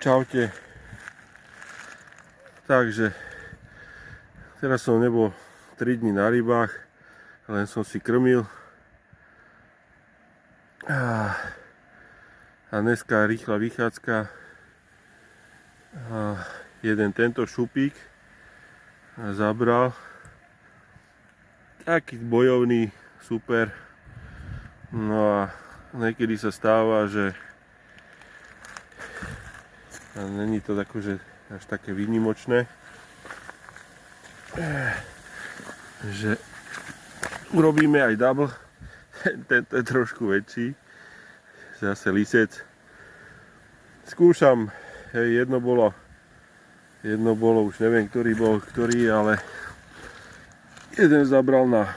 Čaute. Takže teraz som nebol 3 dní na rybách, len som si krmil. A dneska rýchla vychádzka. Jeden tento šupík zabral. Taký bojovný, super. No a niekedy sa stáva, že není to akože až také výnimočné, že urobíme aj double. Tento je trošku väčší, zase lisec. Skúšam, jedno bolo, už neviem, ktorý bol ktorý, ale jeden zabral na